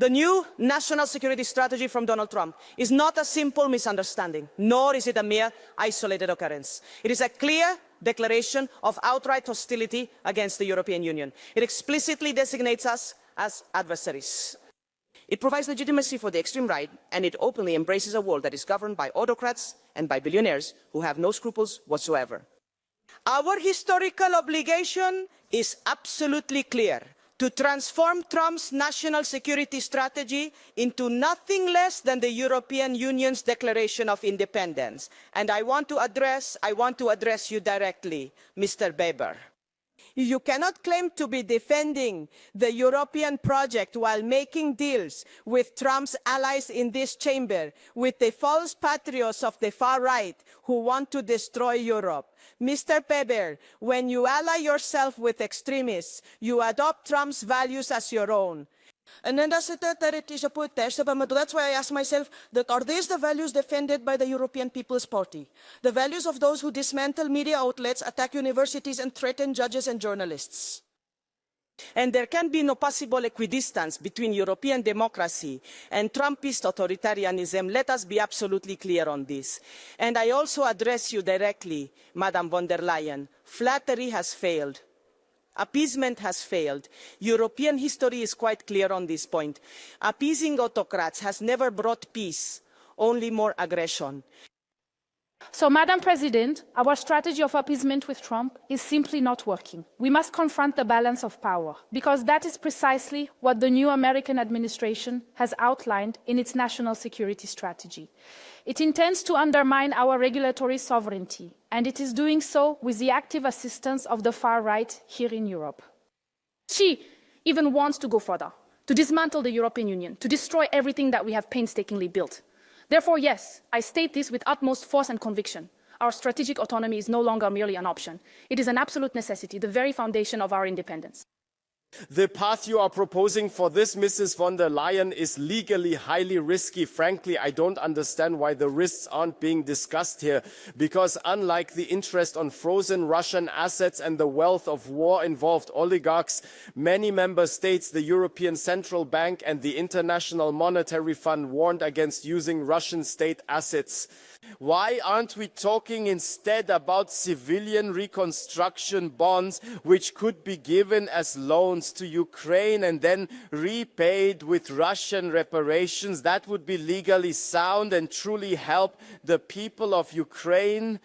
The new national security strategy from Donald Trump is not a simple misunderstanding, nor is it a mere isolated occurrence. It is a clear declaration of outright hostility against the European Union. It explicitly designates us as adversaries. It provides legitimacy for the extreme right, and it openly embraces a world that is governed by autocrats and by billionaires who have no scruples whatsoever. Our historical obligation is absolutely clear: to transform Trump's national security strategy into nothing less than the European Union's Declaration of Independence. And I want to address you directly, Mr. Weber. You cannot claim to be defending the European project while making deals with Trump's allies in this chamber, with the false patriots of the far right who want to destroy Europe. Mr. Weber, when you ally yourself with extremists, you adopt Trump's values as your own. And then that's why I ask myself, that are these the values defended by the European People's Party? The values of those who dismantle media outlets, attack universities, and threaten judges and journalists? And there can be no possible equidistance between European democracy and Trumpist authoritarianism. Let us be absolutely clear on this. And I also address you directly, Madam von der Leyen. Flattery has failed. Appeasement has failed. European history is quite clear on this point. Appeasing autocrats has never brought peace, only more aggression. So, Madam President, our strategy of appeasement with Trump is simply not working. We must confront the balance of power, because that is precisely what the new American administration has outlined in its national security strategy. It intends to undermine our regulatory sovereignty, and it is doing so with the active assistance of the far right here in Europe. She even wants to go further, to dismantle the European Union, to destroy everything that we have painstakingly built. Therefore, yes, I state this with utmost force and conviction. Our strategic autonomy is no longer merely an option. It is an absolute necessity, the very foundation of our independence. The path you are proposing for this, Mrs. von der Leyen, is legally highly risky. Frankly, I don't understand why the risks aren't being discussed here, because unlike the interest on frozen Russian assets and the wealth of war-involved oligarchs, many member states, the European Central Bank and the International Monetary Fund warned against using Russian state assets. Why aren't we talking instead about civilian reconstruction bonds, which could be given as loans to Ukraine and then repaid with Russian reparations? That would be legally sound and truly help the people of Ukraine.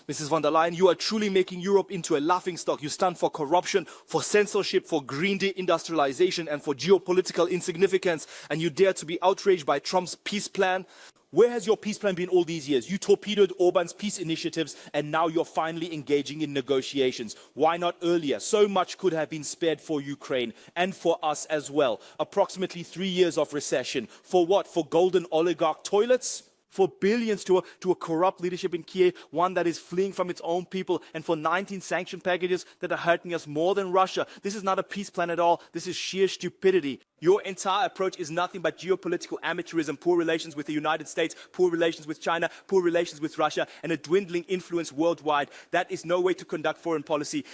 Mrs. von der Leyen, you are truly making Europe into a laughingstock. You stand for corruption, for censorship, for green deindustrialization, and for geopolitical insignificance. And you dare to be outraged by Trump's peace plan? Where has your peace plan been all these years? You torpedoed Orban's peace initiatives, and now you're finally engaging in negotiations. Why not earlier? So much could have been spared for Ukraine and for us as well. Approximately 3 years of recession. For what? For golden oligarch toilets? For billions to a corrupt leadership in Kiev, one that is fleeing from its own people, and for 19 sanction packages that are hurting us more than Russia. This is not a peace plan at all. This is sheer stupidity. Your entire approach is nothing but geopolitical amateurism, poor relations with the United States, poor relations with China, poor relations with Russia, and a dwindling influence worldwide. That is no way to conduct foreign policy.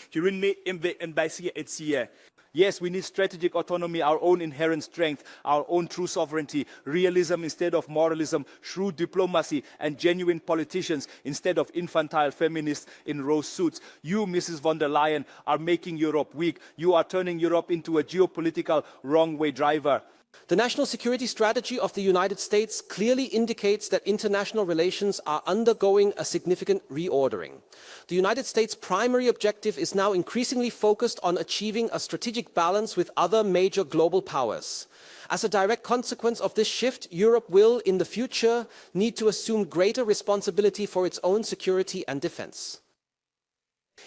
Yes, we need strategic autonomy, our own inherent strength, our own true sovereignty, realism instead of moralism, shrewd diplomacy, and genuine politicians instead of infantile feminists in rose suits. You, Mrs. von der Leyen, are making Europe weak. You are turning Europe into a geopolitical wrong-way driver. The national security strategy of the United States clearly indicates that international relations are undergoing a significant reordering. The United States' primary objective is now increasingly focused on achieving a strategic balance with other major global powers. As a direct consequence of this shift, Europe will, in the future, need to assume greater responsibility for its own security and defense.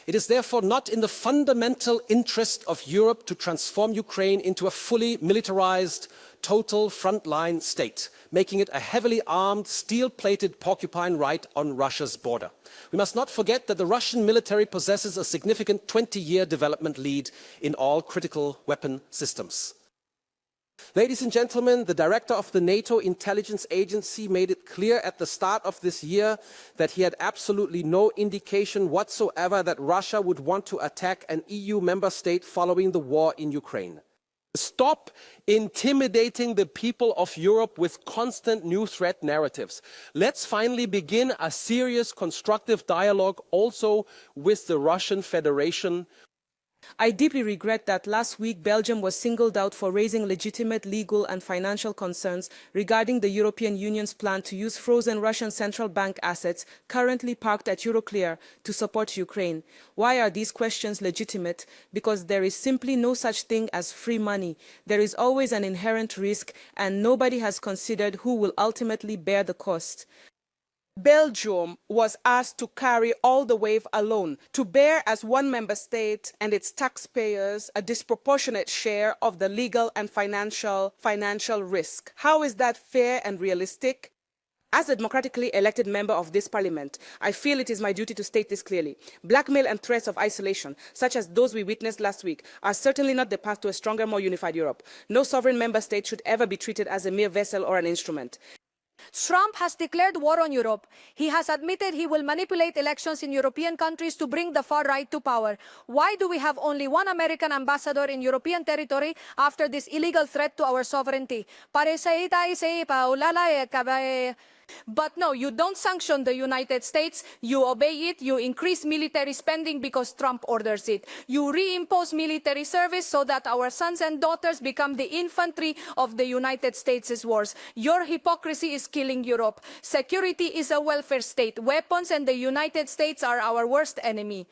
It is therefore not in the fundamental interest of Europe to transform Ukraine into a fully militarized, total frontline state, making it a heavily armed, steel-plated porcupine right on Russia's border. We must not forget that the Russian military possesses a significant 20-year development lead in all critical weapon systems. Ladies and gentlemen, the director of the NATO intelligence agency made it clear at the start of this year that he had absolutely no indication whatsoever that Russia would want to attack an EU member state following the war in Ukraine. Stop intimidating the people of Europe with constant new threat narratives. Let's finally begin a serious, constructive dialogue also with the Russian Federation. I deeply regret that last week Belgium was singled out for raising legitimate legal and financial concerns regarding the European Union's plan to use frozen Russian central bank assets currently parked at Euroclear to support Ukraine. Why are these questions legitimate? Because there is simply no such thing as free money. There is always an inherent risk, and nobody has considered who will ultimately bear the cost. Belgium was asked to carry all the wave alone, to bear as one member state and its taxpayers a disproportionate share of the legal and financial risk. How is that fair and realistic? As a democratically elected member of this parliament, I feel it is my duty to state this clearly. Blackmail and threats of isolation, such as those we witnessed last week, are certainly not the path to a stronger, more unified Europe. No sovereign member state should ever be treated as a mere vessel or an instrument. Trump has declared war on Europe. He has admitted he will manipulate elections in European countries to bring the far right to power. Why do we have only one American ambassador in European territory after this illegal threat to our sovereignty? But no, you don't sanction the United States, you obey it, you increase military spending because Trump orders it. You reimpose military service so that our sons and daughters become the infantry of the United States' wars. Your hypocrisy is killing Europe. Security is a welfare state. Weapons and the United States are our worst enemy.